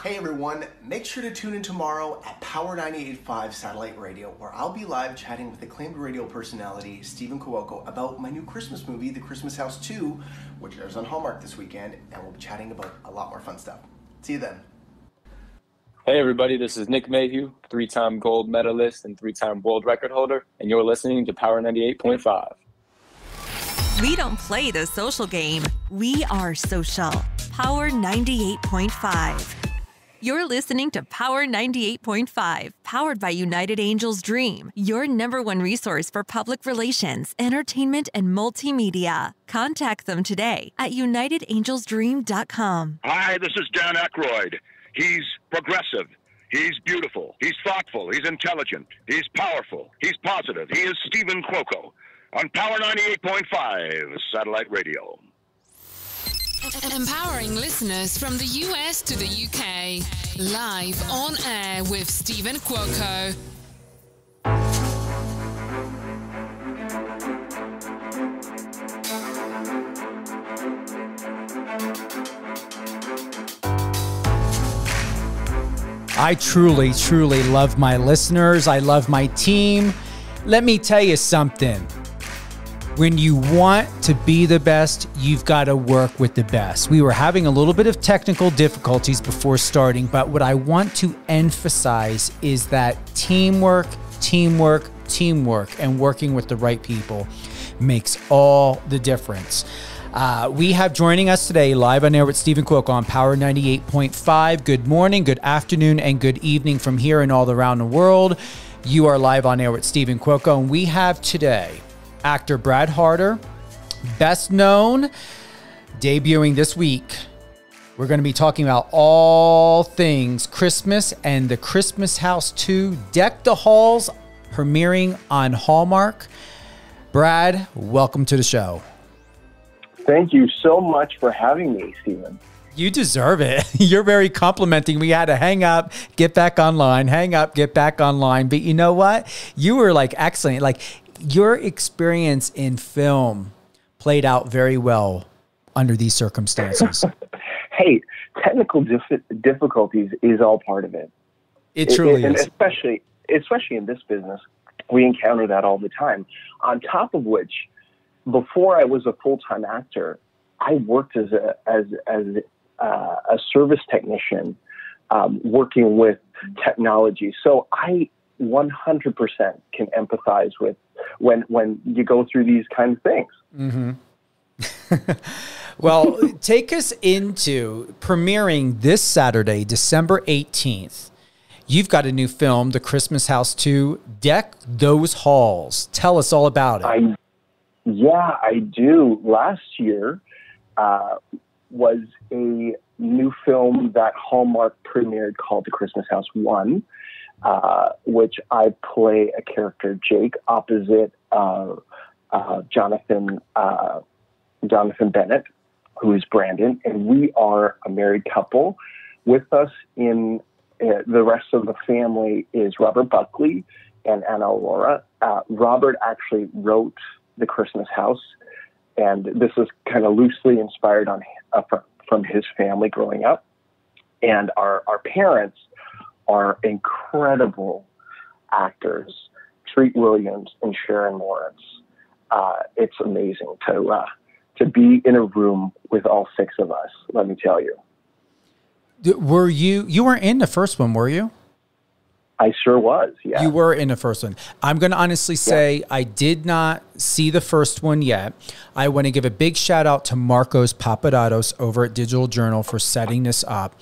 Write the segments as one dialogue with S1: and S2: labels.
S1: Hey everyone, make sure to tune in tomorrow at Power 98.5 Satellite Radio, where I'll be live chatting with acclaimed radio personality Stephen Cuoco about my new Christmas movie, The Christmas House 2, which airs on Hallmark this weekend, and we'll be chatting about a lot more fun stuff. See you then.
S2: Hey everybody, this is Nick Mayhew, 3-time gold medalist and 3-time world record holder, and you're listening to Power 98.5.
S3: We don't play the social game. We are social. Power 98.5. You're listening to Power 98.5, powered by United Angels Dream, your #1 resource for public relations, entertainment, and multimedia. Contact them today at unitedangelsdream.com.
S4: Hi, this is Dan Aykroyd. He's progressive. He's beautiful. He's thoughtful. He's intelligent. He's powerful. He's positive. He is Stephen Cuoco on Power 98.5 Satellite Radio.
S5: Empowering listeners from the US to the UK. Live on air with Stephen Cuoco.
S6: I truly, truly love my listeners. I love my team. Let me tell you something. When you want to be the best, you've got to work with the best. We were having a little bit of technical difficulties before starting, but what I want to emphasize is that teamwork, teamwork, teamwork, and working with the right people makes all the difference. We have joining us today live on air with Stephen Cuoco on Power 98.5. Good morning, good afternoon, and good evening from here and all around the world. You are live on air with Stephen Cuoco, and we have today actor Brad Harder, best known, debuting this week. We're going to be talking about all things Christmas and The Christmas House 2, Deck the Halls, premiering on Hallmark. Brad, welcome to the show.
S7: Thank you so much for having me, Stephen.
S6: You deserve it. You're very complimenting. We had to hang up, get back online, hang up, get back online. But you know what? You were like excellent. Like your experience in film played out very well under these circumstances.
S7: Hey, technical difficulties is all part of it.
S6: It truly
S7: and
S6: is.
S7: Especially in this business, we encounter that all the time. On top of which, before I was a full-time actor, I worked as a service technician, working with technology. So I 100% can empathize with when you go through these kinds of things.
S6: Mm-hmm. Well, take us into premiering this Saturday, December 18th. You've got a new film, The Christmas House 2, Deck Those Halls. Tell us all about it.
S7: I do. Last year was a new film that Hallmark premiered called The Christmas House 1, which I play a character, Jake, opposite Jonathan Bennett, who is Brandon, and we are a married couple. With us in the rest of the family is Robert Buckley and Anna Aurora. Robert actually wrote The Christmas House, and this is kind of loosely inspired from his family growing up. And our parents are incredible actors, Treat Williams and Sharon Lawrence. It's amazing to be in a room with all 6 of us, let me tell you.
S6: Were you weren't in the first one, were you?
S7: I sure was, yeah.
S6: You were in the first one. I'm going to honestly say I did not see the first one yet. I want to give a big shout out to Marcos Papadatos over at Digital Journal for setting this up.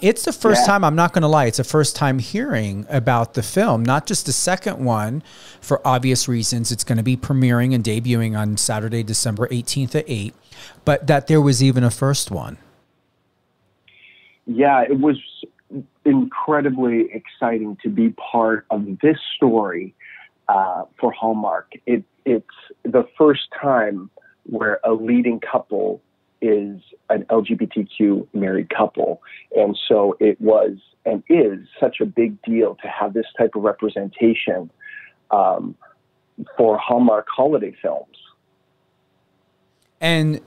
S6: It's the first time, I'm not going to lie, it's the first time hearing about the film, not just the second one for obvious reasons. It's going to be premiering and debuting on Saturday, December 18th at 8, but that there was even a first one.
S7: Yeah, it was incredibly exciting to be part of this story for Hallmark. It's the first time where a leading couple is an LGBTQ married couple. And so it was and is such a big deal to have this type of representation for Hallmark holiday films.
S6: And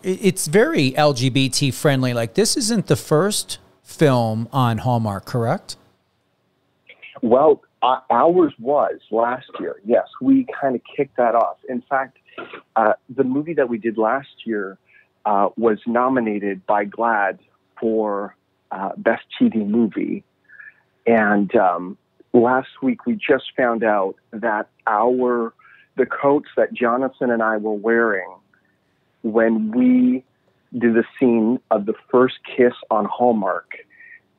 S6: it's very LGBT friendly. Like, this isn't the first film on Hallmark, correct?
S7: Well, ours was last year. Yes, we kind of kicked that off. In fact, the movie that we did last year was nominated by GLAAD for Best TV Movie. And last week we just found out that the coats that Jonathan and I were wearing when we did the scene of the first kiss on Hallmark,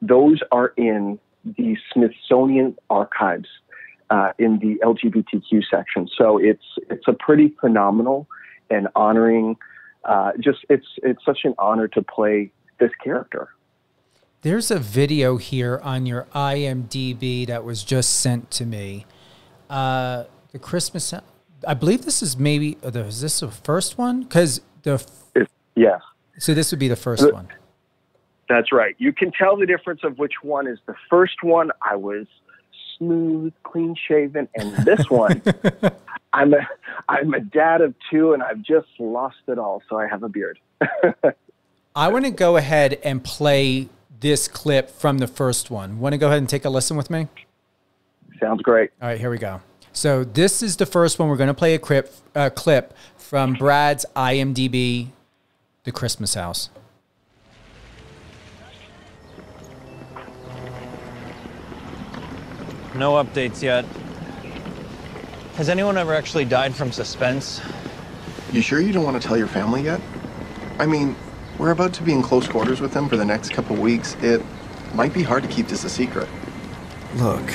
S7: those are in the Smithsonian archives in the LGBTQ section. So it's a pretty phenomenal and honoring. It's such an honor to play this character.
S6: There's a video here on your IMDb that was just sent to me. The Christmas. I believe this is maybe. Is this the first one? Because
S7: yeah.
S6: So this would be the first one.
S7: That's right. You can tell the difference of which one is the first one. I was smooth, clean shaven, and this one, I'm a dad of 2, and I've just lost it all, so I have a beard.
S6: I want to go ahead and play this clip from the first one. Want to go ahead and take a listen with me?
S7: Sounds great.
S6: All right, here we go. So this is the first one. We're going to play a clip from Brad's IMDb, The Christmas House.
S8: No updates yet. Has anyone ever actually died from suspense?
S1: You sure you don't want to tell your family yet? I mean, we're about to be in close quarters with them for the next couple weeks. It might be hard to keep this a secret.
S8: Look,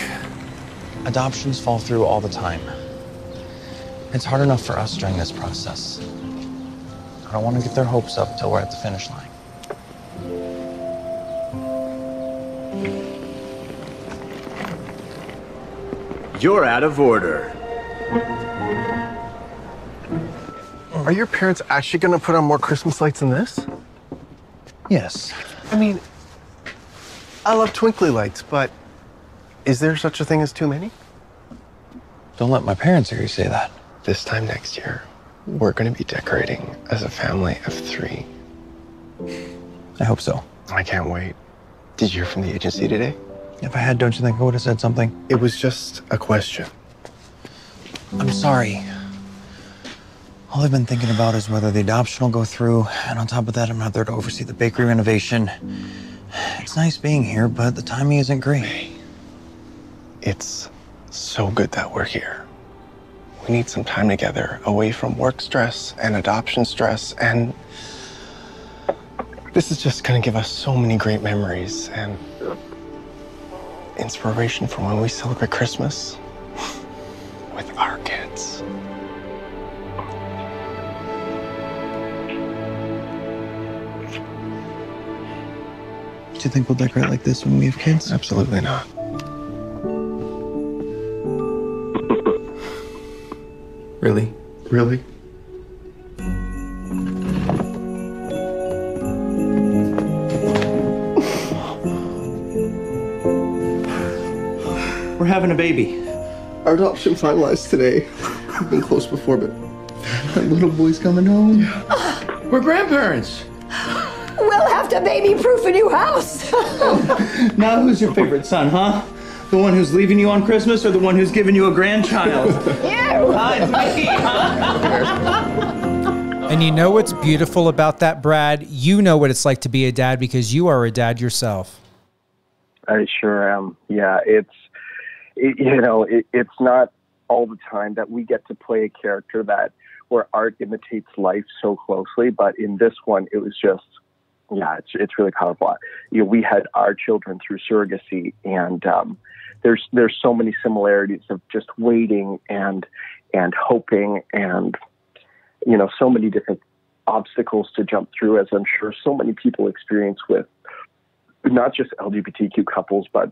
S8: adoptions fall through all the time. It's hard enough for us during this process. I don't want to get their hopes up till we're at the finish line.
S9: You're out of order.
S1: Are your parents actually going to put on more Christmas lights than this?
S8: Yes.
S1: I mean, I love twinkly lights, but is there such a thing as too many?
S8: Don't let my parents hear you say that.
S9: This time next year, we're going to be decorating as a family of 3.
S8: I hope so.
S9: I can't wait. Did you hear from the agency today?
S8: If I had, don't you think I would have said something?
S9: It was just a question.
S8: I'm sorry. All I've been thinking about is whether the adoption will go through, and on top of that, I'm not there to oversee the bakery renovation. It's nice being here, but the timing isn't great.
S9: It's so good that we're here. We need some time together, away from work stress and adoption stress, and this is just gonna give us so many great memories and inspiration for when we celebrate Christmas with our kids.
S8: Do you think we'll decorate like this when we have kids?
S9: Absolutely not.
S1: Really?
S9: Really?
S8: We're having a baby.
S1: Our adoption finalized today. We've been close before, but that little boy's coming home.
S9: Yeah. We're grandparents.
S10: We'll have to baby-proof a new house.
S8: Now who's your favorite son, huh? The one who's leaving you on Christmas or the one who's giving you a grandchild?
S10: You!
S8: It's me,
S6: And you know what's beautiful about that, Brad? You know what it's like to be a dad because you are a dad yourself.
S7: I sure am. Yeah, it's not all the time that we get to play a character where art imitates life so closely, but in this one, it was just, it's really powerful. We had our children through surrogacy, and there's so many similarities of just waiting and hoping, and so many different obstacles to jump through, as I'm sure so many people experience with not just LGBTQ couples, but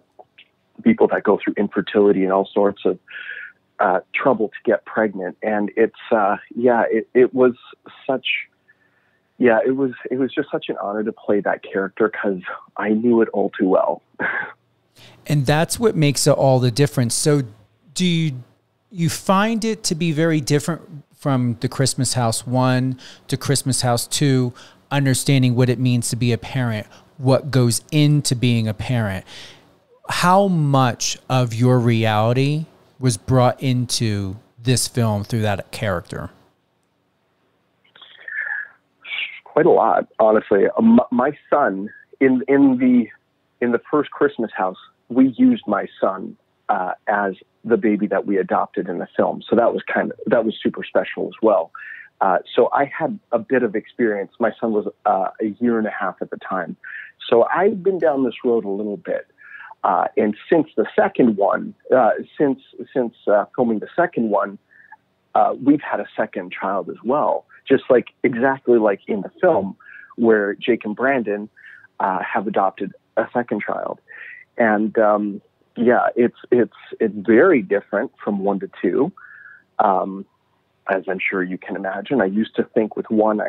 S7: people that go through infertility and all sorts of trouble to get pregnant. And it was just such an honor to play that character because I knew it all too well.
S6: And that's what makes it all the difference. So do you find it to be very different from the Christmas House 1 to Christmas House 2, understanding what it means to be a parent? what goes into being a parent. How much of your reality was brought into this film through that character?
S7: Quite a lot, honestly. My son in the first Christmas House, we used my son as the baby that we adopted in the film. So that was super special as well. So I had a bit of experience. My son was a year and a half at the time. So I've been down this road a little bit. And since the second one, since filming the second one, we've had a second child as well. Just exactly like in the film where Jake and Brandon have adopted a second child. And yeah, it's very different from 1 to 2. As I'm sure you can imagine, I used to think with one,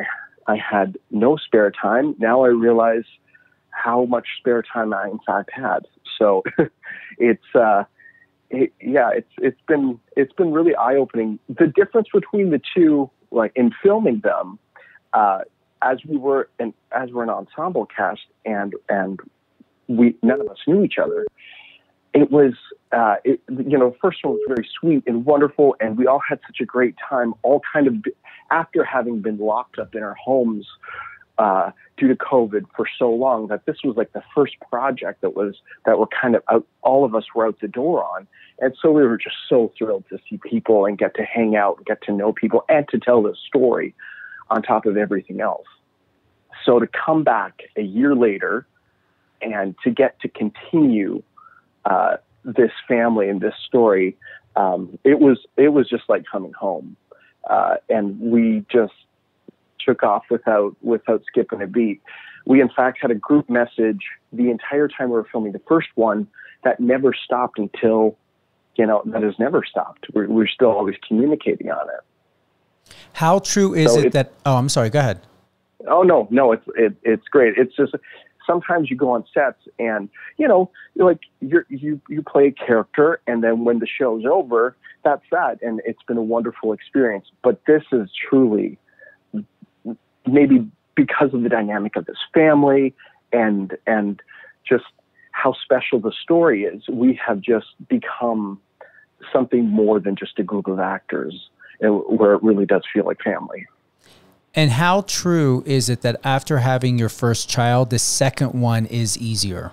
S7: I had no spare time. Now I realize how much spare time I in fact had. So it's been really eye-opening. The difference between the two, like in filming them, as we're an ensemble cast and none of us knew each other. It was, the first one was very sweet and wonderful, and we all had such a great time, all kind of after having been locked up in our homes due to COVID for so long, that this was like the first project that we're kind of out, all of us were out the door on. And so we were just so thrilled to see people and get to hang out and get to know people and to tell this story on top of everything else. So to come back a year later and to get to continue this family and this story, it was just like coming home, and we just took off without skipping a beat. We in fact had a group message the entire time we were filming the first one that never stopped until, that has never stopped. We're still always communicating on it.
S6: How true is it that? Oh, I'm sorry. Go ahead.
S7: Oh no, it's great. It's just. Sometimes you go on sets and, you play a character, and then when the show's over, that's that. And it's been a wonderful experience. But this is truly, maybe because of the dynamic of this family and just how special the story is, we have just become something more than just a group of actors, where it really does feel like family.
S6: And how true is it that after having your first child, the second one is easier?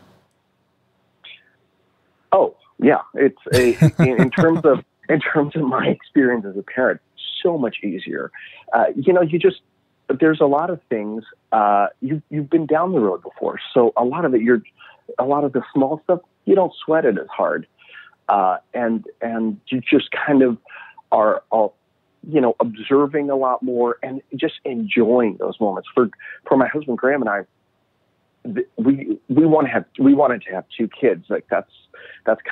S6: Oh, yeah. It's in terms of my experience as a parent, so much easier. There's a lot of things, you've been down the road before. So a lot of the small stuff, you don't sweat it as hard. And you just kind of are all, observing a lot more and just enjoying those moments. For my husband Graham and I, we wanted to have 2 kids. Like that's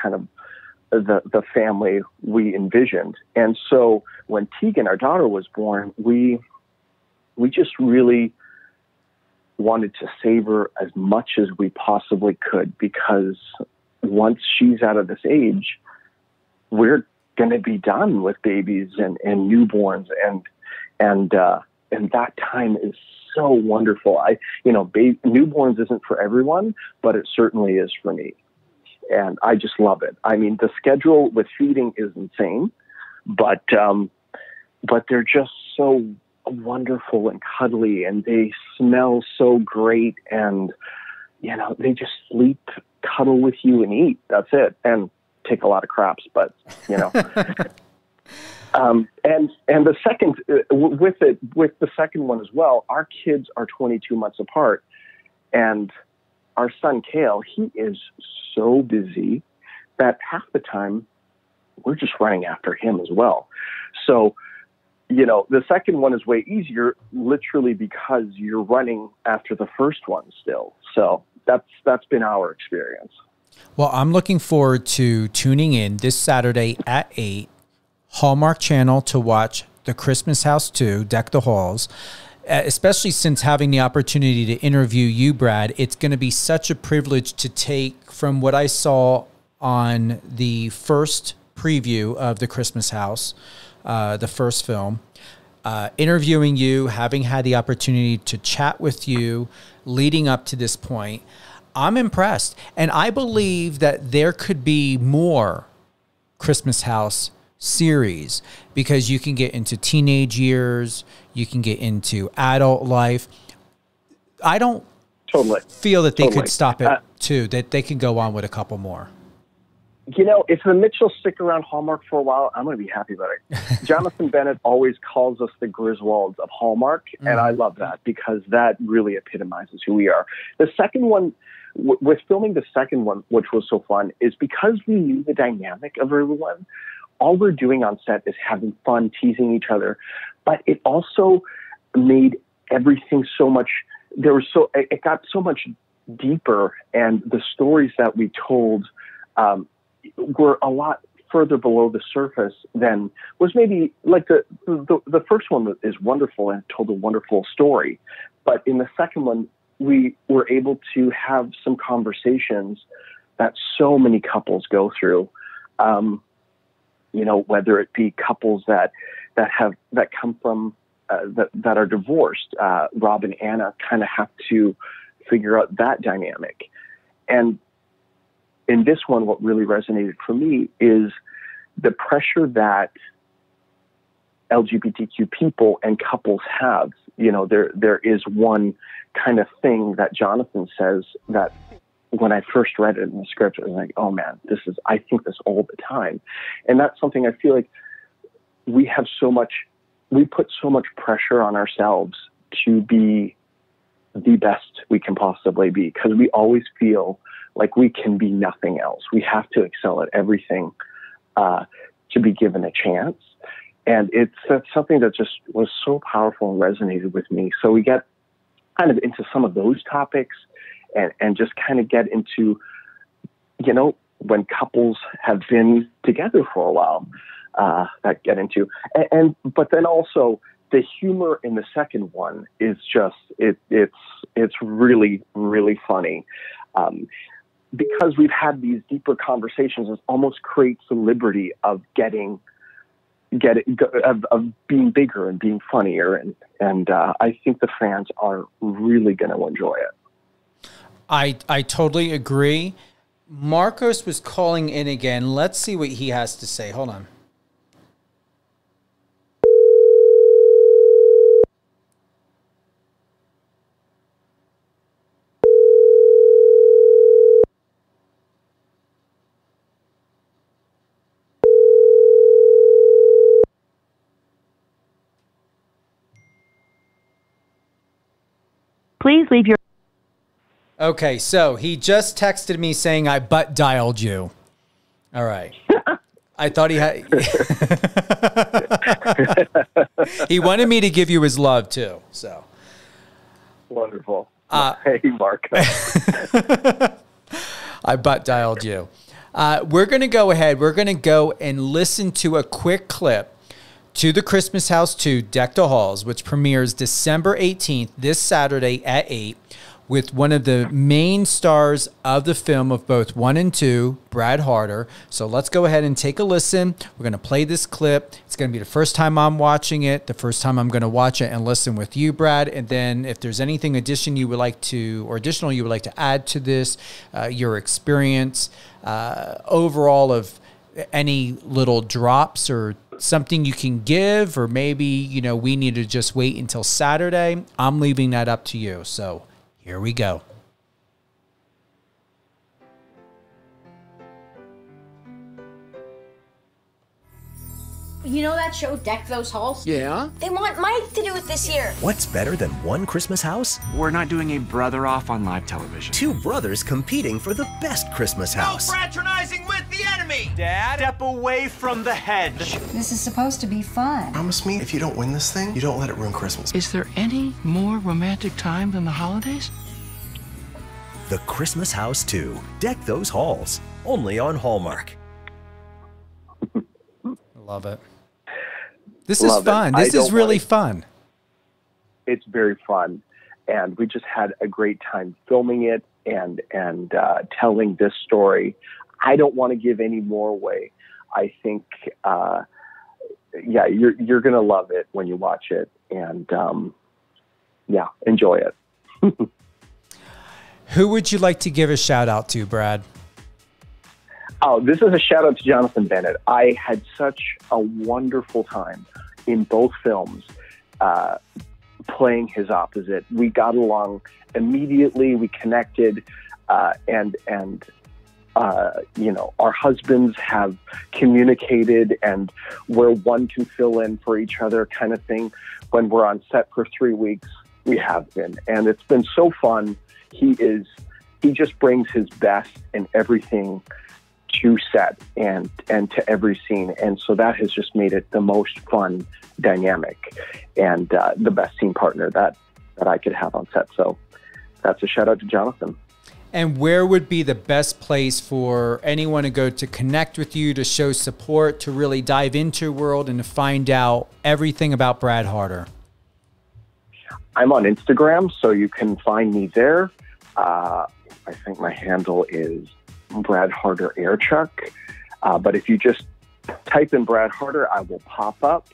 S6: kind of the family we envisioned. And so when Tegan, our daughter, was born, we just really wanted to savor as much as we possibly could, because once she's out of this age, we're going to be done with babies and newborns, and that time is so wonderful. Newborns isn't for everyone, but it certainly is for me, and I just love it. I mean, the schedule with feeding is insane, but they're just so wonderful and cuddly, and they smell so great, and they just sleep, cuddle with you, and eat. That's it. And take a lot of craps, but and the second with the second one as well, our kids are 22 months apart, and our son Kale, he is so busy that half the time we're just running after him as well. So the second one is way easier, literally because you're running after the first one still. So that's been our experience. Well, I'm looking forward to tuning in this Saturday at 8, Hallmark Channel, to watch The Christmas House 2, Deck the Halls, especially since having the opportunity to interview you, Brad. It's going to be such a privilege to take from what I saw on the first preview of The Christmas House, the first film, interviewing you, having had the opportunity to chat with you, leading up to this point. I'm impressed. And I believe that there could be more Christmas House series because you can get into teenage years, you can get into adult life. I don't feel that they could stop at two, that they can go on with a couple more.
S7: You know, if the Mitchells stick around Hallmark for a while, I'm going to be happy about it. Jonathan Bennett always calls us the Griswolds of Hallmark, and I love that because that really epitomizes who we are. The second one, with filming the second one, which was so fun, is because we knew the dynamic of everyone, all we're doing on set is having fun, teasing each other. But it also made everything so much, it got so much deeper, and the stories that we told were a lot further below the surface than was maybe like the first one is wonderful and told a wonderful story. But in the second one, we were able to have some conversations that so many couples go through. You know, whether it be couples that come from that are divorced. Rob and Anna kind of have to figure out that dynamic. And in this one, what really resonated for me is the pressure that LGBTQ people and couples have. You know, there is one kind of thing that Jonathan says that when I first read it in the script, I was like, oh man, I think this all the time. And that's something I feel like we put so much pressure on ourselves to be the best we can possibly be, because we always feel like we can be nothing else. We have to excel at everything to be given a chance. And that's something that just was so powerful and resonated with me. So we get kind of into some of those topics and just kind of get into, you know, when couples have been together for a while, that get into. But then also the humor in the second one is just, it's really, really funny. Because we've had these deeper conversations, it almost creates the liberty of of being bigger and being funnier. And I think the fans are really going to enjoy it.
S6: I totally agree. Marcos was calling in again. Let's see what he has to say. Hold on.
S10: Please leave your...
S6: Okay, so he just texted me saying I butt dialed you. All right. I thought he had... He wanted me to give you his love, too, so...
S7: Wonderful. Hey, Mark.
S6: I butt dialed you. We're going to go ahead. We're going to go and listen to a quick clip to The Christmas House 2, Deck the Halls, which premieres December 18th, this Saturday at 8, with one of the main stars of the film of both 1 and 2, Brad Harder. So let's go ahead and take a listen. We're going to play this clip. It's going to be the first time I'm watching it, the first time I'm going to watch it and listen with you, Brad. And then if there's anything additional you would like to add to this, your experience overall of any little drops or something you can give, or maybe, you know, we need to just wait until Saturday, I'm leaving that up to you. So here we go.
S11: You know that show, Deck Those Halls?
S12: Yeah?
S11: They want Mike to do it this year.
S13: What's better than one Christmas house?
S12: We're not doing a brother off on live television.
S13: Two brothers competing for the best Christmas house.
S14: No fraternizing with the enemy!
S15: Dad, step away from the hedge.
S16: This is supposed to be fun.
S9: Promise me, if you don't win this thing, you don't let it ruin Christmas.
S12: Is there any more romantic time than the holidays?
S13: The Christmas House 2. Deck Those Halls. Only on Hallmark.
S6: Love it. This is fun. This is really fun.
S7: It's very fun. And we just had a great time filming it and telling this story. I don't want to give any more away. I think, you're going to love it when you watch it. And, enjoy it.
S6: Who would you like to give a shout out to, Brad?
S7: Oh, this is a shout out to Jonathan Bennett. I had such a wonderful time in both films playing his opposite. We got along immediately. We connected, and you know, our husbands have communicated, and where one can fill in for each other, kind of thing. When we're on set for 3 weeks, we have been, and it's been so fun. He just brings his best in everything to set and to every scene, and so that has just made it the most fun dynamic and the best scene partner that I could have on set. So that's a shout out to Jonathan.
S6: And where would be the best place for anyone to go to connect with you, to show support, to really dive into your world and to find out everything about Brad Harder?
S7: I'm on Instagram, so you can find me there. I think my handle is Brad Harder Airchuck. But if you just type in Brad Harder, I will pop up.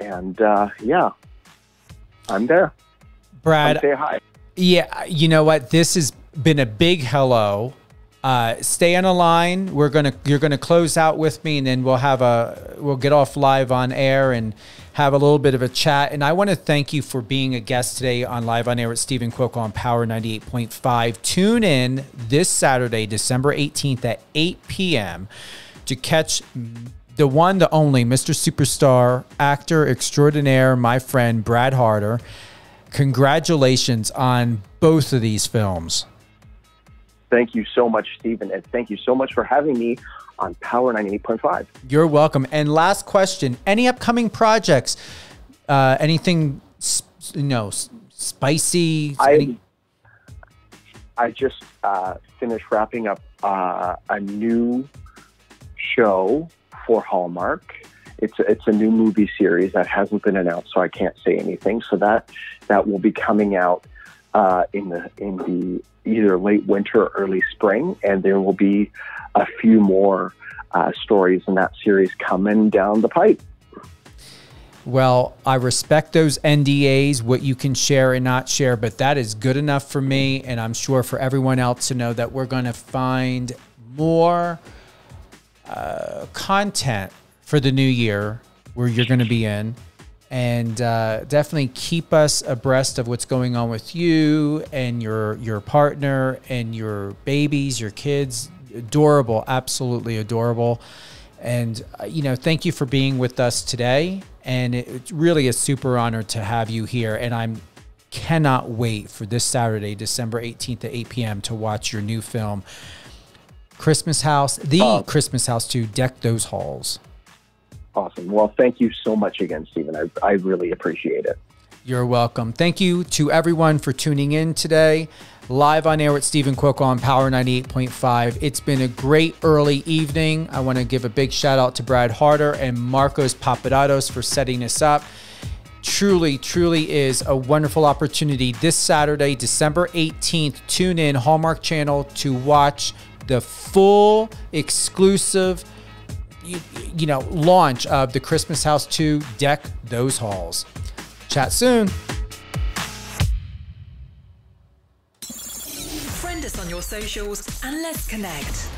S7: And yeah, I'm there.
S6: Brad,
S7: say hi.
S6: Yeah, you know what? This has been a big hello. Stay on the line. You're gonna close out with me, and then we'll get off live on air and have a little bit of a chat. And I want to thank you for being a guest today on Live on Air with Stephen Cuoco on Power 98.5. Tune in this Saturday, December 18th at 8 p.m. to catch the one, the only Mr. Superstar, actor extraordinaire, my friend Brad Harder. Congratulations on both of these films.
S7: Thank you so much, Stephen, and thank you so much for having me on Power 98.5.
S6: You're welcome. And last question, any upcoming projects, anything, spicy?
S7: I just finished wrapping up a new show for Hallmark. It's a new movie series that hasn't been announced, so I can't say anything. So that will be coming out in the either late winter or early spring, and there will be a few more stories in that series coming down the pipe.
S6: Well, I respect those NDAs, what you can share and not share, but that is good enough for me, and I'm sure for everyone else to know that we're going to find more content for the new year where you're going to be in. And definitely keep us abreast of what's going on with you and your partner and your babies, your kids. Adorable, absolutely adorable. And, thank you for being with us today. And it's really a super honor to have you here. And I cannot wait for this Saturday, December 18th at 8 p.m. to watch your new film, Christmas House, Christmas House 2, Deck Those Halls.
S7: Awesome. Well, thank you so much again, Stephen. I really appreciate it.
S6: You're welcome. Thank you to everyone for tuning in today. Live on Air with Stephen Cuoco on Power 98.5. It's been a great early evening. I want to give a big shout out to Brad Harder and Marcos Papadatos for setting us up. Truly, truly is a wonderful opportunity this Saturday, December 18th. Tune in, Hallmark Channel, to watch the full exclusive launch of the Christmas House 2, Deck Those Halls. Chat soon.
S3: Friend us on your socials and let's connect.